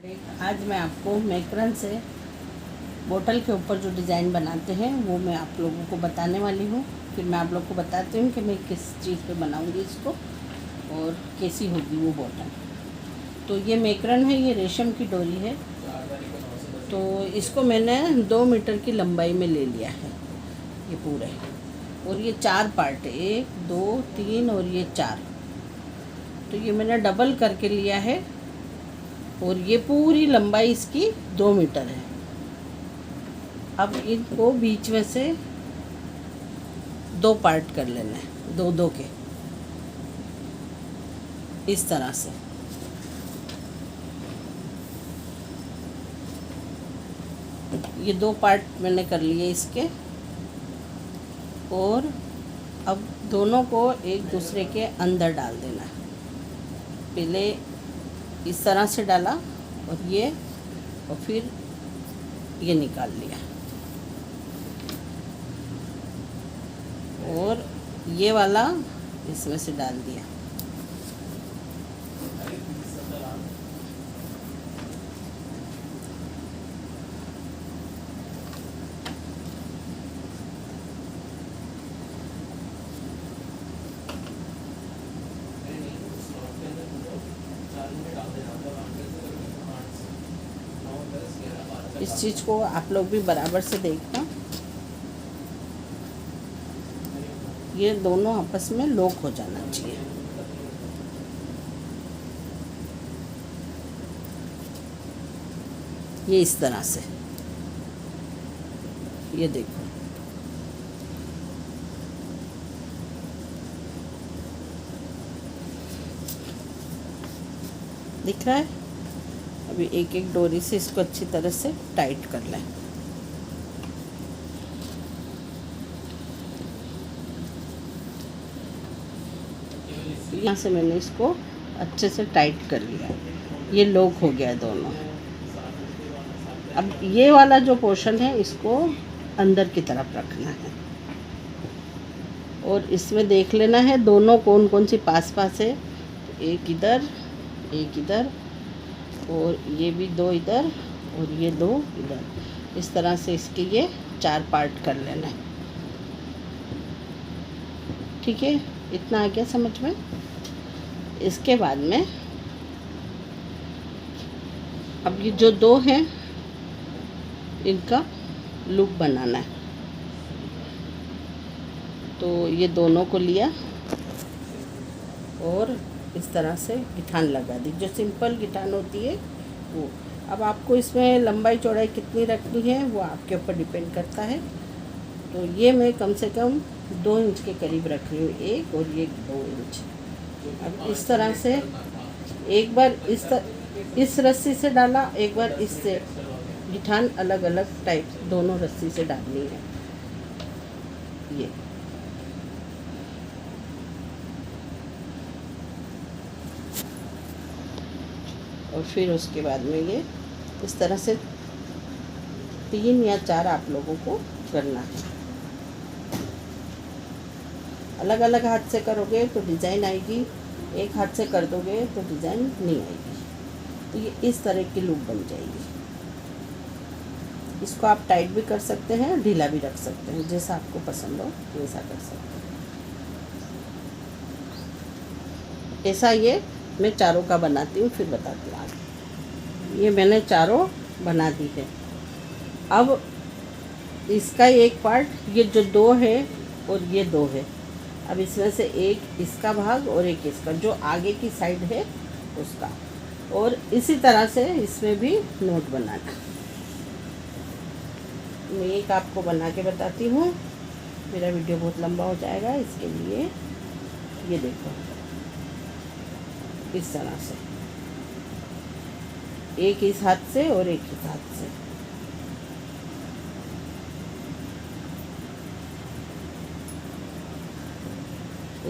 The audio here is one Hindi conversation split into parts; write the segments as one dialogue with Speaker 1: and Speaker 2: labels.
Speaker 1: आज मैं आपको मैकरन से बोतल के ऊपर जो डिज़ाइन बनाते हैं वो मैं आप लोगों को बताने वाली हूँ। फिर मैं आप लोग को बताती हूँ कि मैं किस चीज़ पे बनाऊँगी इसको और कैसी होगी वो बोतल। तो ये मैकरन है, ये रेशम की डोरी है। तो इसको मैंने 2 मीटर की लंबाई में ले लिया है ये पूरे, और ये 4 पार्ट है, 1 2 3 और ये 4। तो ये मैंने डबल करके लिया है और ये पूरी लंबाई इसकी 2 मीटर है। अब इनको बीच में से 2 पार्ट कर लेना है, 2-2 के, इस तरह से। ये 2 पार्ट मैंने कर लिए इसके, और अब दोनों को एक दूसरे के अंदर डाल देना है। पहले इस तरह से डाला और फिर ये निकाल लिया, और ये वाला इसमें से डाल दिया। इस चीज़ को आप लोग भी बराबर से देखना, ये दोनों आपस में लॉक हो जाना चाहिए। ये इस तरह से, ये देखो, दिख रहा है। अभी एक एक डोरी से इसको अच्छी तरह से टाइट कर लें। यहाँ से मैंने इसको अच्छे से टाइट कर लिया, ये लॉक हो गया है दोनों। अब ये वाला जो पोर्शन है इसको अंदर की तरफ रखना है, और इसमें देख लेना है दोनों कौन कौन सी पास पास है। एक इधर, एक इधर, और ये भी 2 इधर और ये 2 इधर। इस तरह से इसके ये 4 पार्ट कर लेना है। ठीक है, इतना आ गया समझ में। इसके बाद में अब ये जो 2 हैं इनका लूप बनाना है। तो ये दोनों को लिया और इस तरह से गिठान लगा दी, जो सिंपल गिठान होती है वो। अब आपको इसमें लंबाई चौड़ाई कितनी रखनी है वो आपके ऊपर डिपेंड करता है। तो ये मैं कम से कम 2 इंच के करीब रख रही हूँ, 1 और ये 2 इंच। अब इस तरह से एक बार इस रस्सी से डाला, एक बार इससे, गिठान अलग अलग टाइप दोनों रस्सी से डालनी है। ये और फिर उसके बाद में ये इस तरह से 3 या 4 आप लोगों को करना है। अलग अलग हाथ से करोगे तो डिज़ाइन आएगी, एक हाथ से कर दोगे तो डिज़ाइन नहीं आएगी। तो ये इस तरह की लूप बन जाएगी। इसको आप टाइट भी कर सकते हैं, ढीला भी रख सकते हैं, जैसा आपको पसंद हो वैसा कर सकते हैं। ऐसा ये मैं चारों का बनाती हूँ, फिर बताती हूँ आगे। ये मैंने चारों बना दी है। अब इसका एक पार्ट, ये जो 2 है और ये 2 है, अब इसमें से एक इसका भाग और एक इसका, जो आगे की साइड है उसका। और इसी तरह से इसमें भी नोट बनाना। मैं एक आपको बना के बताती हूँ, मेरा वीडियो बहुत लंबा हो जाएगा इसके लिए। ये देखो, इस तरह से एक इस हाथ से और एक इस हाथ से।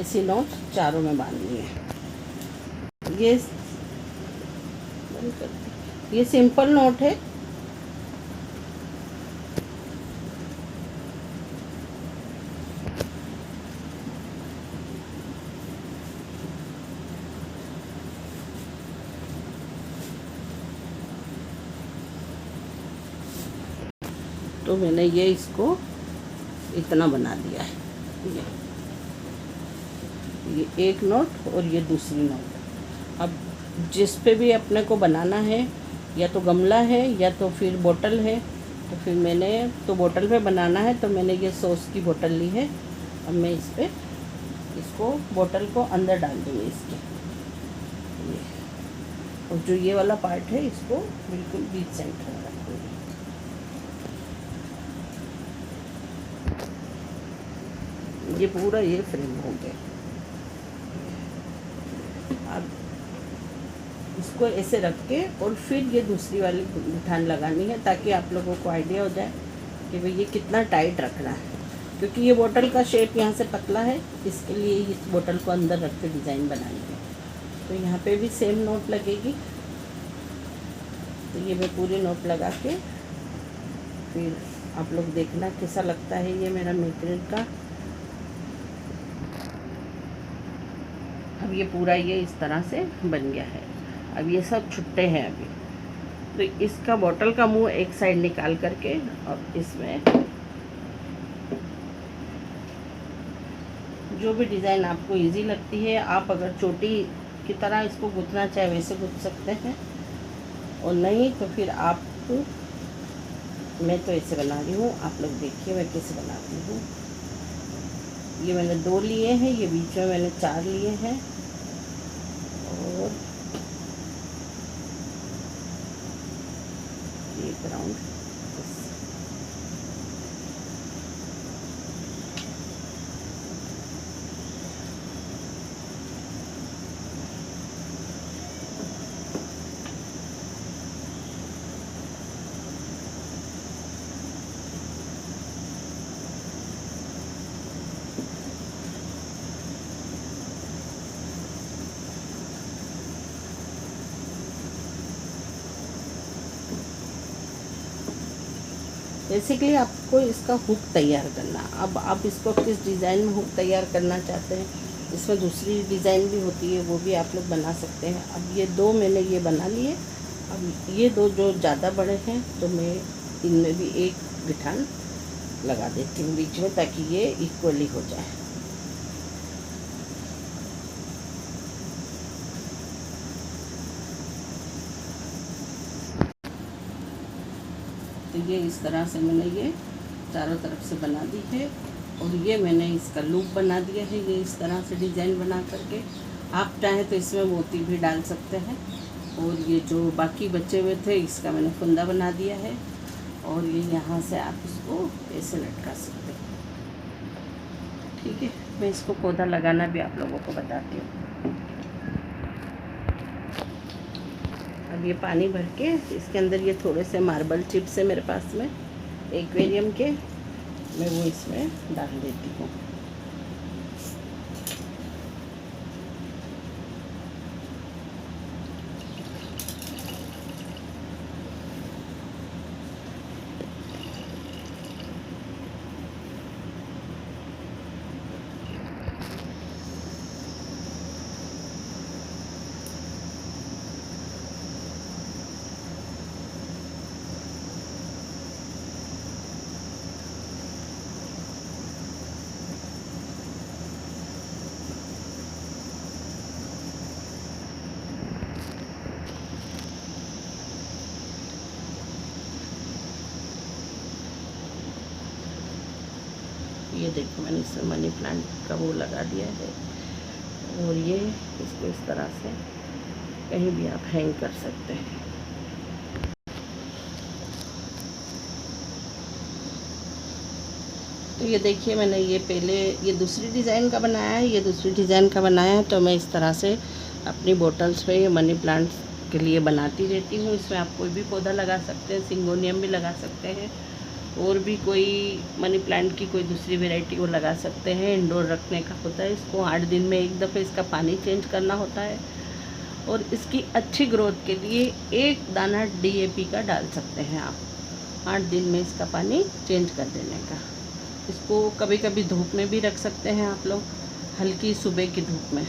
Speaker 1: ऐसी नोट चारों में बांधनी है। ये सिंपल नोट है। तो मैंने ये इसको इतना बना दिया है। ये एक नोट और ये दूसरी नोट। अब जिस पे भी अपने को बनाना है, या तो गमला है या तो फिर बोतल है, तो फिर मैंने तो बोतल पे बनाना है तो मैंने ये सॉस की बोतल ली है। अब मैं इस पे इसको बोतल को अंदर डाल दूँगी इसके। ये और जो ये वाला पार्ट है इसको बिल्कुल बीच सेंटर में रख दूँगी। ये पूरा ये फ्रेम हो गया। अब इसको ऐसे रख के और फिर ये दूसरी वाली गुठान लगानी है, ताकि आप लोगों को आइडिया हो जाए कि भाई ये कितना टाइट रखना है। क्योंकि ये बोतल का शेप यहाँ से पतला है, इसके लिए इस बोतल को अंदर रख के डिज़ाइन बनानी है। तो यहाँ पे भी सेम नोट लगेगी। तो ये मैं पूरी नोट लगा के फिर आप लोग देखना कैसा लगता है ये मेरा मैग्नेट का। अब ये पूरा ये इस तरह से बन गया है। अब ये सब छुट्टे हैं अभी, तो इसका बोतल का मुंह एक साइड निकाल करके और इसमें जो भी डिज़ाइन आपको इजी लगती है, आप अगर चोटी की तरह इसको गुथना चाहे वैसे गुथ सकते हैं, और नहीं तो फिर आप मैं तो ऐसे बना रही हूँ। आप लोग देखिए मैं कैसे बनाती हूँ। ये मैंने 2 लिए हैं, ये बीच में मैंने 4 लिए हैं, और एक राउंड बेसिकली आपको इसका हुक तैयार करना। अब आप इसको किस डिज़ाइन में हुक तैयार करना चाहते हैं, इसमें दूसरी डिज़ाइन भी होती है, वो भी आप लोग बना सकते हैं। अब ये 2 मैंने ये बना लिए। अब ये 2 जो ज़्यादा बड़े हैं तो मैं इनमें भी एक गिठान लगा देती हूँ बीच में, ताकि ये इक्वली हो जाए। तो ये इस तरह से मैंने ये चारों तरफ से बना दी है, और ये मैंने इसका लूप बना दिया है। ये इस तरह से डिज़ाइन बना करके आप चाहें तो इसमें मोती भी डाल सकते हैं। और ये जो बाकी बचे हुए थे इसका मैंने फंदा बना दिया है, और ये यहाँ से आप इसको ऐसे लटका सकते हैं। ठीक है, मैं इसको पौधा लगाना भी आप लोगों को बताती हूँ। अब ये पानी भर के इसके अंदर ये थोड़े से मार्बल चिप्स है मेरे पास में एक्वेरियम के, मैं वो इसमें डाल देती हूँ। ये देखो मैंने इसमें मनी प्लांट का वो लगा दिया है, और ये इसको इस तरह से कहीं भी आप हैंग कर सकते हैं। तो ये देखिए मैंने ये पहले ये दूसरी डिज़ाइन का बनाया है, ये दूसरी डिज़ाइन का बनाया है। तो मैं इस तरह से अपनी बोटल्स पे ये मनी प्लांट्स के लिए बनाती रहती हूँ। इसमें आप कोई भी पौधा लगा सकते हैं, सिंगोनियम भी लगा सकते हैं, और भी कोई मनी प्लांट की कोई दूसरी वैरायटी वो लगा सकते हैं। इंडोर रखने का होता है, इसको 8 दिन में एक दफ़े इसका पानी चेंज करना होता है, और इसकी अच्छी ग्रोथ के लिए 1 दाना DAP का डाल सकते हैं आप 8 दिन में इसका पानी चेंज कर देने का। इसको कभी कभी धूप में भी रख सकते हैं आप लोग, हल्की सुबह की धूप में।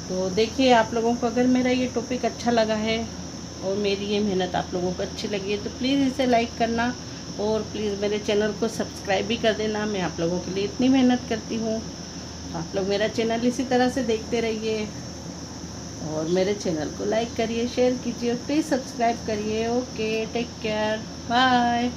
Speaker 1: तो देखिए आप लोगों को अगर मेरा ये टॉपिक अच्छा लगा है और मेरी ये मेहनत आप लोगों को अच्छी लगी है तो प्लीज़ इसे लाइक करना, और प्लीज़ मेरे चैनल को सब्सक्राइब भी कर देना। मैं आप लोगों के लिए इतनी मेहनत करती हूँ, तो आप लोग मेरा चैनल इसी तरह से देखते रहिए और मेरे चैनल को लाइक करिए, शेयर कीजिए और प्लीज़ सब्सक्राइब करिए। Okay, take care, bye.